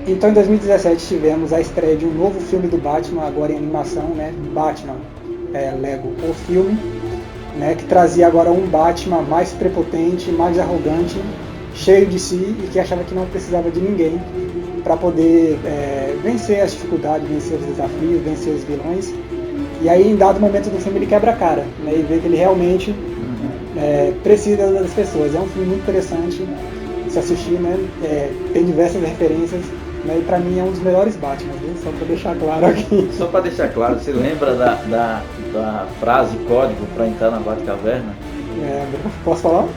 S2: Então, em 2017 tivemos a estreia de um novo filme do Batman, agora em animação, né? Batman Lego, o filme, né? Que trazia agora um Batman mais prepotente, mais arrogante, cheio de si e que achava que não precisava de ninguém para poder vencer as dificuldades, vencer os desafios, vencer os vilões. E aí, em dado momento do filme, ele quebra a cara, né, e vê que ele realmente precisa das pessoas. É um filme muito interessante de se assistir, né? Tem diversas referências, né, e pra mim é um dos melhores Batman, viu? Só pra deixar claro aqui.
S1: Só pra deixar claro, você lembra da frase código pra entrar na Batcaverna?
S2: Posso falar?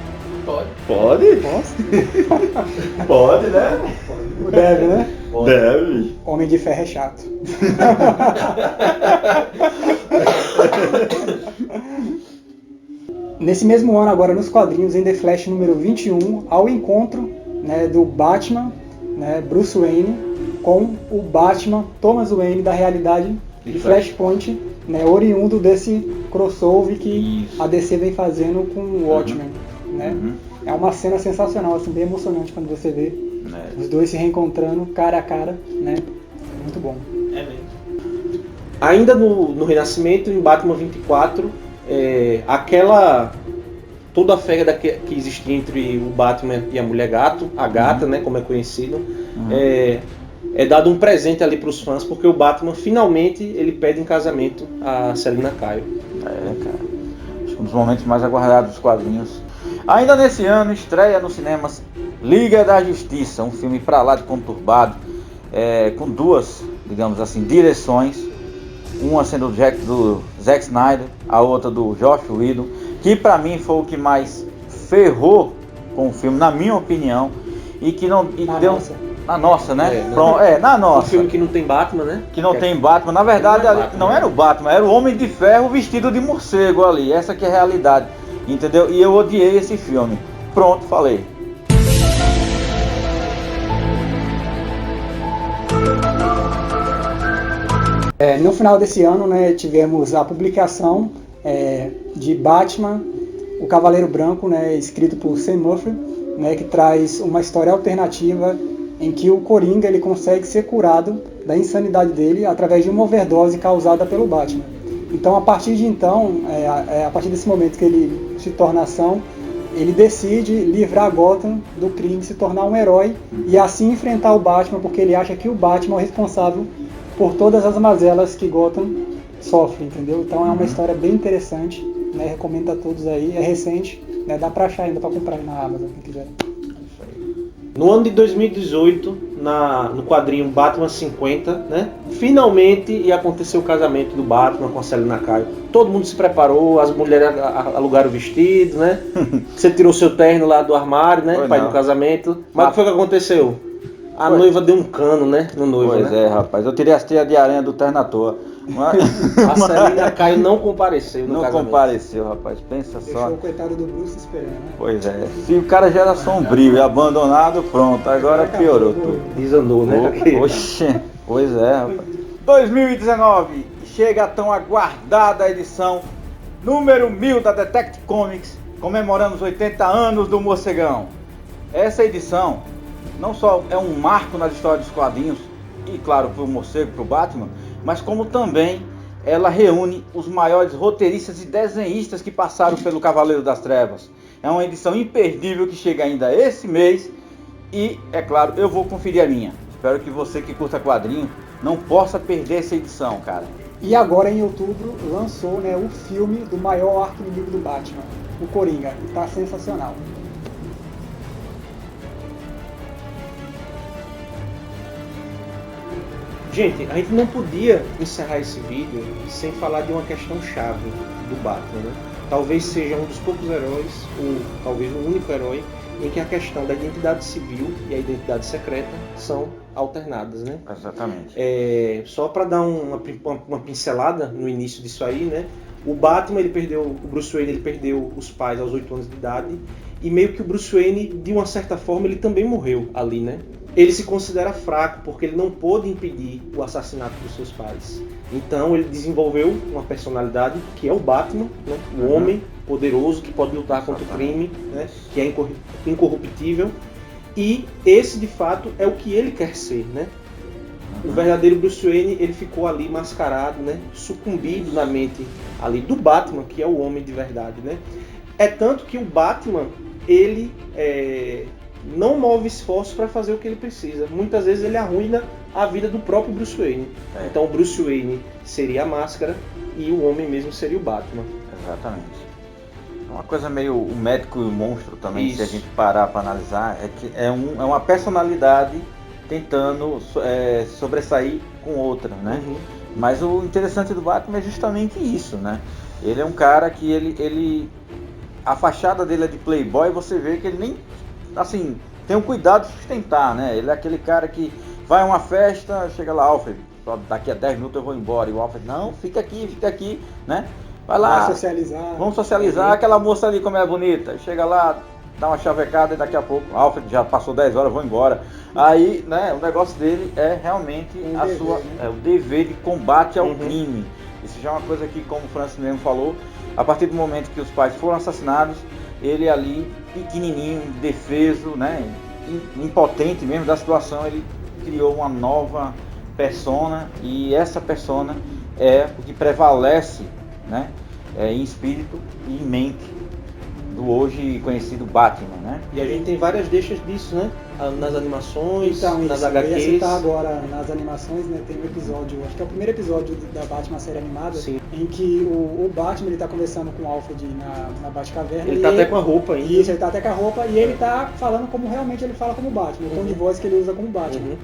S1: Pode?
S2: Posso?
S1: Pode, né?
S2: Deve, né?
S1: Deve.
S2: Homem de Ferro é chato. Nesse mesmo ano, agora nos quadrinhos, em The Flash número 21, ao encontro, né, do Batman, né, Bruce Wayne, com o Batman Thomas Wayne da realidade de Flashpoint, né, oriundo desse crossover que a DC vem fazendo com o Watchmen. Né? É uma cena sensacional, assim, bem emocionante quando você vê os dois se reencontrando cara a cara, né? Muito bom.
S3: É mesmo. Ainda no Renascimento, em Batman 24, toda a fera que existia entre o Batman e a Mulher Gato, a Gata, né, como é conhecido, é dado um presente ali para os fãs, porque o Batman finalmente ele pede em casamento a Selina Kyle.
S1: Cara. Acho que um dos momentos mais aguardados dos quadrinhos. Ainda nesse ano estreia nos cinemas Liga da Justiça, um filme pra lá de conturbado, com duas, digamos assim, direções, uma sendo do Zack Snyder, a outra do Joss Whedon, que pra mim foi o que mais ferrou com o filme, na minha opinião, e que não deu
S2: nossa.
S1: Na nossa, né? Na nossa.
S3: Um filme que não tem Batman, né?
S1: Que não tem Batman. Na verdade, não era o Batman, era o Homem de Ferro vestido de morcego ali. Essa que é a realidade. Entendeu? E eu odiei esse filme. Pronto, falei.
S2: No final desse ano, né, tivemos a publicação de Batman, o Cavaleiro Branco, né, escrito por Sam Murphy, né, que traz uma história alternativa em que o Coringa ele consegue ser curado da insanidade dele através de uma overdose causada pelo Batman. Então, a partir desse momento que ele se torna ação, ele decide livrar Gotham do crime, se tornar um herói e assim enfrentar o Batman, porque ele acha que o Batman é o responsável por todas as mazelas que Gotham sofre, entendeu? Então é uma história bem interessante, né? Recomendo a todos aí, é recente, né? Dá pra achar ainda, pra comprar aí na Amazon, quem quiser.
S3: No ano de 2018, no quadrinho Batman 50, né? Finalmente ia acontecer o casamento do Batman com a Selina Kyle. Todo mundo se preparou, as mulheres alugaram o vestido, né? Você tirou seu terno lá do armário, né? Pai do casamento. Mas o que foi que aconteceu? A noiva deu um cano, né? No noivo,
S1: Pois
S3: né?
S1: rapaz. Eu tirei as teias de aranha do terno à toa.
S3: A Celina Caio não compareceu no
S1: Não
S3: casamento.
S1: compareceu, rapaz. Pensa
S2: Deixou
S1: só.
S2: o coitado do Bruce esperando, né?
S1: Pois é. Se o cara já era sombrio e abandonado, pronto. Agora piorou tudo.
S3: Desanou, né?
S1: Oxe, pois é, rapaz. 2019 chega a tão aguardada edição número 1000 da Detective Comics, comemorando os 80 anos do Morcegão. Essa edição não só é um marco nas histórias dos quadrinhos, e claro, para o Morcego, para o Batman, mas como também ela reúne os maiores roteiristas e desenhistas que passaram pelo Cavaleiro das Trevas. É uma edição imperdível que chega ainda esse mês e, é claro, eu vou conferir a minha. Espero que você que curta quadrinho não possa perder essa edição, cara.
S2: E agora em outubro lançou, né, o filme do maior arqui-inimigo do Batman, o Coringa, e tá sensacional.
S3: Gente, a gente não podia encerrar esse vídeo sem falar de uma questão chave do Batman, né? Talvez seja um dos poucos heróis, ou talvez o único herói, em que a questão da identidade civil e a identidade secreta são alternadas, né?
S1: Exatamente.
S3: Só para dar uma pincelada no início disso aí, né? O Batman, o Bruce Wayne, ele perdeu os pais aos 8 anos de idade, e meio que o Bruce Wayne, de uma certa forma, ele também morreu ali, né? Ele se considera fraco porque ele não pôde impedir o assassinato dos seus pais. Então ele desenvolveu uma personalidade que é o Batman, né? O homem poderoso que pode lutar contra o crime, né? Que é incorruptível. E esse de fato é o que ele quer ser, né? O verdadeiro Bruce Wayne, ele ficou ali mascarado, né? Sucumbido na mente ali do Batman, que é o homem de verdade, né? É tanto que o Batman, ele não move esforço para fazer o que ele precisa. Muitas vezes ele arruina a vida do próprio Bruce Wayne. Então o Bruce Wayne seria a máscara e o homem mesmo seria o Batman.
S1: Exatamente. Uma coisa meio o médico e o monstro também,
S3: Isso.
S1: se a gente parar para analisar, é que é uma personalidade tentando sobressair com outra, né?
S3: Uhum.
S1: Mas o interessante do Batman é justamente isso, né? Ele é um cara que ele a fachada dele é de playboy, você vê que ele nem assim, tem um cuidado de sustentar, né? Ele é aquele cara que vai a uma festa, chega lá, Alfred, só daqui a 10 minutos eu vou embora. E o Alfred, não, fica aqui, né? Vai lá, vamos socializar, aquela moça ali como é bonita. Chega lá, dá uma chavecada e daqui a pouco, Alfred, já passou 10 horas, eu vou embora. Aí, né, o negócio dele é realmente o dever de combate ao crime. Isso já é uma coisa que, como o Francis mesmo falou, a partir do momento que os pais foram assassinados, ele ali, pequenininho, indefeso, né, impotente mesmo da situação, ele criou uma nova persona, e essa persona é o que prevalece, né, em espírito e em mente do hoje conhecido Batman, né?
S3: E a gente tem várias deixas disso, né? Nas animações,
S2: Então,
S3: nas
S2: isso,
S3: HQs.
S2: eu ia citar agora nas animações, né? Tem um episódio, acho que é o primeiro episódio da Batman série animada,
S3: Sim.
S2: em que o Batman ele tá conversando com o Alfred na Batcaverna.
S3: Ele tá até com a roupa ainda.
S2: Isso, ele tá até com a roupa e ele tá falando como realmente ele fala como Batman, o tom de voz que ele usa como Batman.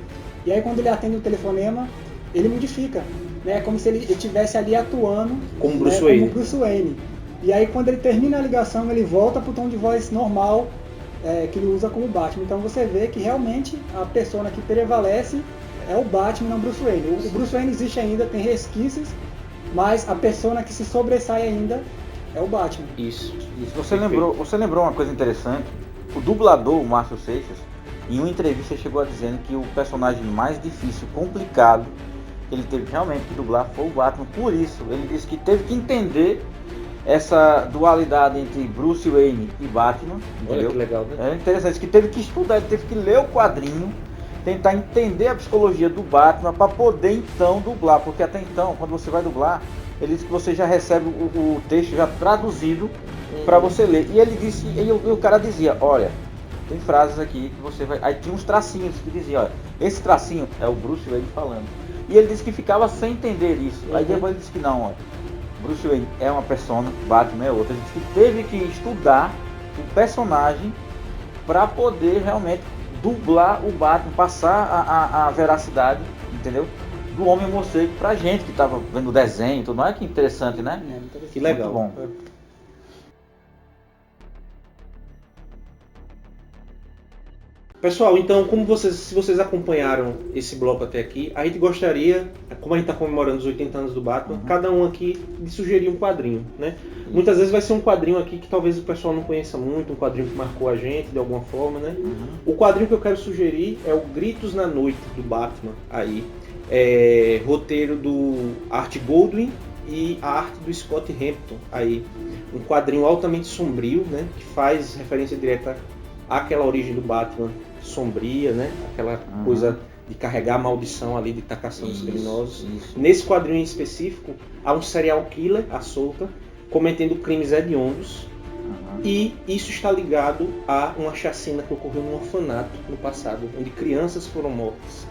S2: E aí quando ele atende o telefonema, ele modifica, né? Como se ele estivesse ali atuando
S3: como Bruce Wayne.
S2: Como Bruce Wayne. E aí quando ele termina a ligação, ele volta pro tom de voz normal que ele usa como Batman. Então você vê que realmente a persona que prevalece é o Batman, não o Bruce Wayne. O Bruce Wayne existe ainda, tem resquícios, mas a persona que se sobressai ainda é o Batman.
S3: Isso.
S1: Você lembrou uma coisa interessante? O dublador, o Márcio Seixas, em uma entrevista chegou a dizendo que o personagem mais difícil, complicado, que ele teve realmente que dublar foi o Batman. Por isso, ele disse que teve que entender essa dualidade entre Bruce Wayne e Batman.
S3: Olha
S1: entendeu?
S3: que legal, né?
S1: É interessante, que teve que estudar, ele teve que ler o quadrinho, tentar entender a psicologia do Batman para poder então dublar, porque até então, quando você vai dublar, ele diz que você já recebe o texto já traduzido para você ler. E ele disse, e o cara dizia, olha, tem frases aqui que você vai... Aí tinha uns tracinhos que dizia, olha, esse tracinho é o Bruce Wayne falando. E ele disse que ficava sem entender isso. Aí depois ele disse que não, olha, Bruce Wayne é uma persona, Batman é outra. A gente teve que estudar o personagem para poder realmente dublar o Batman, passar a veracidade, entendeu? Do Homem Morcego pra gente que tava vendo o desenho e tudo mais. Que interessante, né?
S3: Que legal.
S1: Muito bom.
S3: Pessoal, então, se vocês acompanharam esse bloco até aqui, a gente gostaria, como a gente está comemorando os 80 anos do Batman, cada um aqui de sugerir um quadrinho, né? Muitas vezes vai ser um quadrinho aqui que talvez o pessoal não conheça muito, um quadrinho que marcou a gente de alguma forma, né? O quadrinho que eu quero sugerir é o Gritos na Noite, do Batman, aí. Roteiro do Art Goldwyn e a arte do Scott Hampton, aí. Um quadrinho altamente sombrio, né? Que faz referência direta àquela origem do Batman sombria, né? Aquela coisa de carregar a maldição ali, de estar caçando os criminosos. Nesse quadrinho em específico, há um serial killer à solta, cometendo crimes hediondos, e isso está ligado a uma chacina que ocorreu num orfanato no passado, onde crianças foram mortas.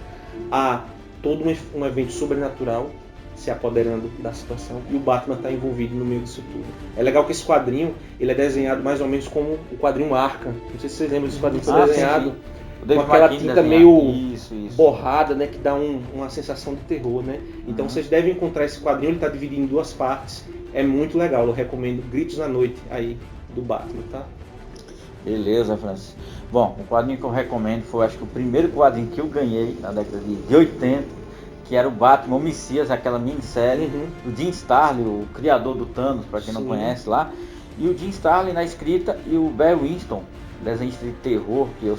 S3: Há todo um evento sobrenatural se apoderando da situação, e o Batman está envolvido no meio disso tudo. É legal que esse quadrinho ele é desenhado mais ou menos como o quadrinho Arkham. Não sei se vocês lembram desse quadrinho, foi desenhado com aquela tinta meio borrada, né, que dá uma sensação de terror, né? Então vocês devem encontrar esse quadrinho, ele está dividido em 2 partes. É muito legal, eu recomendo Gritos na Noite aí do Batman, tá?
S1: Beleza, Francis. Bom, o quadrinho que eu recomendo foi, acho que o primeiro quadrinho que eu ganhei na década de 80, que era o Batman Homicidas, aquela minissérie do Jim Starlin, o criador do Thanos, para quem não conhece lá. E o Jim Starlin na escrita e o Barry Winston, desenhista de terror, que eu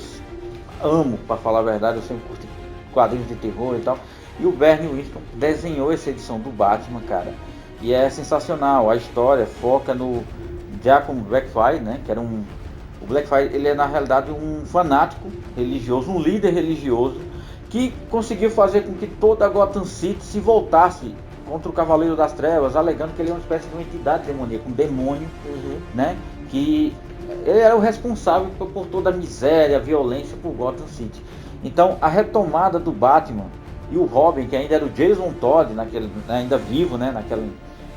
S1: amo, para falar a verdade, eu sempre curti quadrinhos de terror e tal. E o Barry Winston desenhou essa edição do Batman, cara. E é sensacional, a história foca no Giacomo Blackfire, né, que era o Blackfire, ele é na realidade um fanático religioso, um líder religioso, que conseguiu fazer com que toda a Gotham City se voltasse contra o Cavaleiro das Trevas, alegando que ele é uma espécie de uma entidade demoníaca, um demônio, né? Que ele era o responsável por toda a miséria, a violência por Gotham City. Então, a retomada do Batman e o Robin, que ainda era o Jason Todd, ainda vivo, né?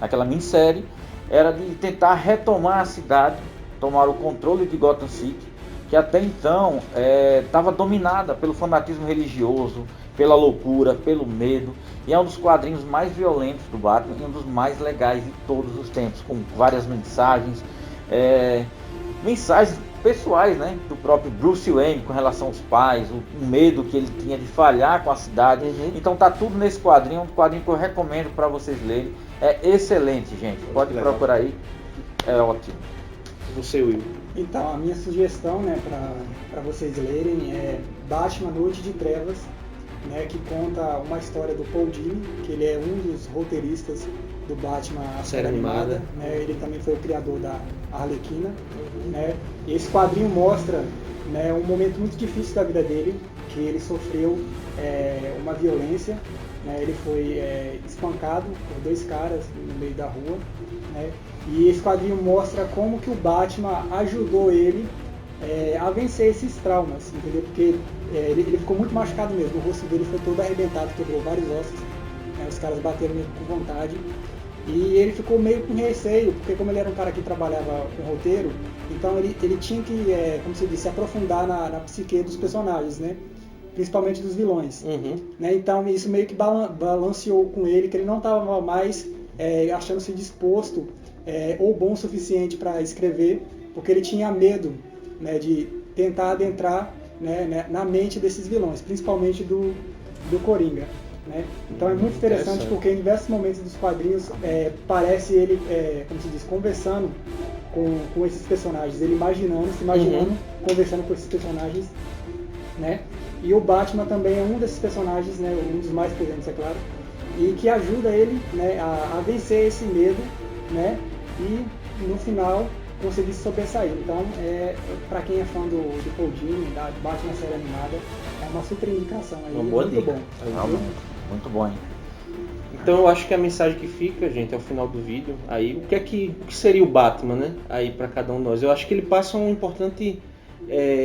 S1: naquela minissérie, era de tentar retomar a cidade, tomar o controle de Gotham City, que até então estava dominada pelo fanatismo religioso, pela loucura, pelo medo, e é um dos quadrinhos mais violentos do Batman e um dos mais legais de todos os tempos, com várias mensagens pessoais, né, do próprio Bruce Wayne com relação aos pais, o medo que ele tinha de falhar com a cidade. Então tá tudo nesse quadrinho, um quadrinho que eu recomendo para vocês lerem, é excelente, gente, pode procurar aí, é ótimo. Você, Will?
S2: Então, a minha sugestão, né, para vocês lerem é Batman Noite de Trevas, né, que conta uma história do Paul Dini, que ele é um dos roteiristas do Batman a série animada, né, ele também foi o criador da Arlequina, né, e esse quadrinho mostra, né, um momento muito difícil da vida dele, que ele sofreu uma violência, né, ele foi espancado por 2 caras no meio da rua, né, e esse quadrinho mostra como que o Batman ajudou ele a vencer esses traumas, entendeu? Porque ele ficou muito machucado mesmo, o rosto dele foi todo arrebentado, quebrou vários ossos, né? Os caras bateram nele com vontade, e ele ficou meio com receio, porque como ele era um cara que trabalhava com roteiro, então ele tinha que, como se diz, se aprofundar na psique dos personagens, né? Principalmente dos vilões. Né? Então isso meio que balanceou com ele, que ele não estava mais achando-se disposto ou bom o suficiente para escrever, porque ele tinha medo, né, de tentar adentrar, né, na mente desses vilões, principalmente do Coringa. Né? Então é muito interessante porque em diversos momentos dos quadrinhos parece ele, como se diz, conversando com esses personagens, ele se imaginando, conversando com esses personagens, né? E o Batman também é um desses personagens, né, um dos mais presentes, é claro, e que ajuda ele, né, a vencer esse medo, né, e no final conseguir se sobressair. Então, para quem é fã do Paul Dini, da Batman série animada, é uma super indicação aí.
S3: Uma boa dica.
S2: Bom.
S1: Muito bom, hein?
S3: Então eu acho que a mensagem que fica, gente, ao final do vídeo, aí o que seria o Batman, né? Aí para cada um de nós. Eu acho que ele passa uma importante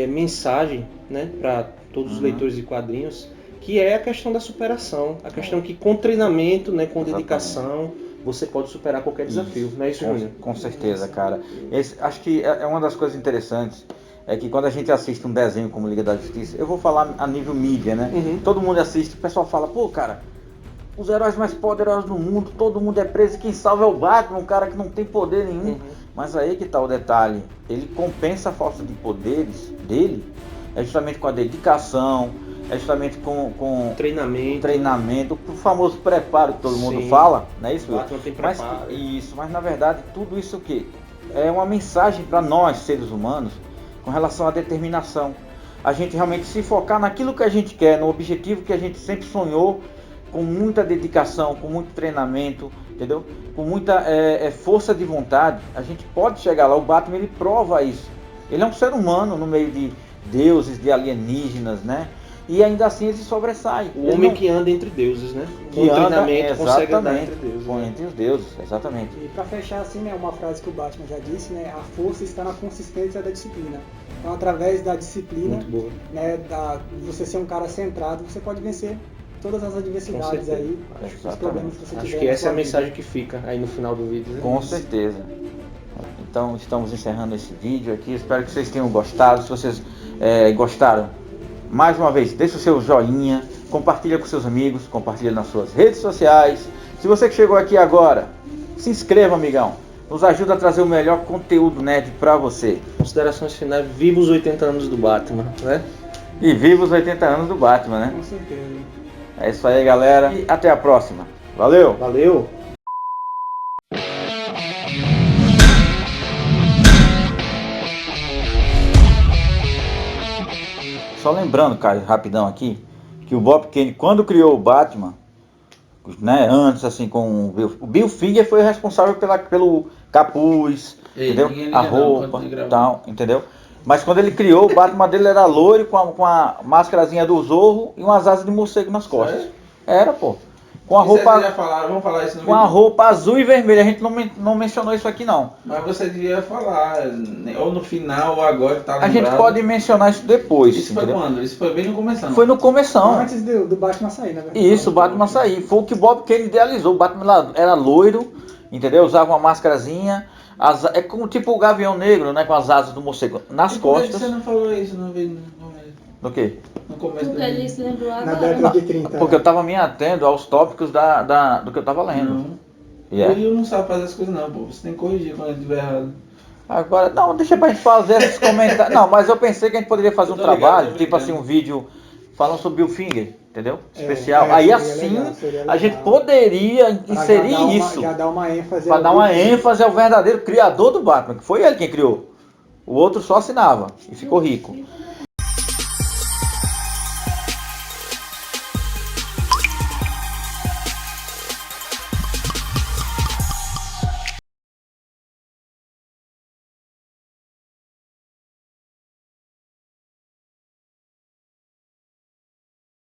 S3: mensagem, né, para todos os leitores de quadrinhos, que é a questão da superação, a questão que com treinamento, né, com dedicação, você pode superar qualquer desafio, não é isso, Júnior?
S1: Com certeza, cara. Acho que é uma das coisas interessantes, é que quando a gente assiste um desenho como Liga da Justiça, eu vou falar a nível mídia, né? Todo mundo assiste, o pessoal fala, pô, cara, os heróis mais poderosos do mundo, todo mundo é preso, quem salva é o Batman, um cara que não tem poder nenhum. Mas aí que tá o detalhe, ele compensa a falta de poderes dele é justamente com a dedicação, é justamente com treinamento, o famoso preparo que todo mundo
S3: Sim.
S1: fala, não é isso?
S3: Batman tem preparo.
S1: Mas na verdade tudo isso aqui é uma mensagem para nós, seres humanos, com relação à determinação. A gente realmente se focar naquilo que a gente quer, no objetivo que a gente sempre sonhou, com muita dedicação, com muito treinamento, entendeu? Com muita força de vontade, a gente pode chegar lá. O Batman, ele prova isso. Ele é um ser humano no meio de deuses, de alienígenas, né? E ainda assim ele se sobressai.
S3: O homem que anda entre deuses, né?
S1: Que
S3: Com
S1: anda,
S3: treinamento consegue andar entre deuses.
S1: Né? Entre os deuses, exatamente.
S2: E para fechar assim, né, uma frase que o Batman já disse, né, a força está na consistência da disciplina. Então, através da disciplina, né, de você ser um cara centrado, você pode vencer todas as adversidades aí, os problemas que você tiver.
S3: Acho que essa é a mensagem que fica aí no final do vídeo. Né?
S1: Com certeza. Então estamos encerrando esse vídeo aqui. Espero que vocês tenham gostado. Se vocês gostaram, mais uma vez, deixa o seu joinha, compartilha com seus amigos, compartilha nas suas redes sociais. Se você que chegou aqui agora, se inscreva, amigão. Nos ajuda a trazer o melhor conteúdo nerd pra você.
S3: Considerações finais, viva os 80 anos do Batman, né?
S1: E viva os 80 anos do Batman, né?
S2: Com certeza.
S1: É isso aí, galera. E até a próxima. Valeu!
S3: Valeu!
S1: Só lembrando, cara, rapidão aqui, que o Bob Kane, quando criou o Batman, né, antes assim com o Bill Finger foi responsável pelo capuz, entendeu? A roupa, tal, entendeu? Mas quando ele criou, o Batman dele era loiro com a máscarazinha do Zorro e umas asas de morcego nas costas. Era, pô. Com a roupa,
S9: já falaram, vamos falar isso no
S1: com a roupa azul e vermelha. A gente não mencionou isso aqui não.
S9: Mas você devia falar, ou no final ou agora que tá lembrado.
S1: A gente pode mencionar isso depois.
S9: Isso
S1: entendeu?
S9: foi quando? Isso foi bem no começo.
S1: Foi no começão.
S2: Antes do Batman sair, né?
S1: Isso, o Batman sair. Foi o que o Bob Kane idealizou. O Batman era loiro, entendeu? Usava uma máscarazinha. É como tipo o Gavião Negro, né? Com as asas do morcego nas costas.
S9: Por que você não falou isso no vídeo?
S1: Do quê?
S9: No começo do
S10: Porque ele
S9: vídeo.
S10: se lembrou
S2: Na
S10: agora.
S2: década de 30.
S1: Porque eu tava me atendo aos tópicos do que eu tava lendo.
S9: Não.
S1: Yeah.
S9: Ele não sabe fazer as coisas não, pô. Você tem que corrigir quando ele estiver errado.
S1: Agora, não, deixa pra gente fazer esses comentários. Não, mas eu pensei que a gente poderia fazer um trabalho, tipo assim, um vídeo falando sobre o Bill Finger, entendeu? Especial. Aí assim,
S2: seria
S1: a gente
S2: legal.
S1: poderia inserir isso.
S2: Já dar uma ênfase.
S1: Pra dar uma ênfase ao verdadeiro criador do Batman, que foi ele quem criou. O outro só assinava e ficou rico.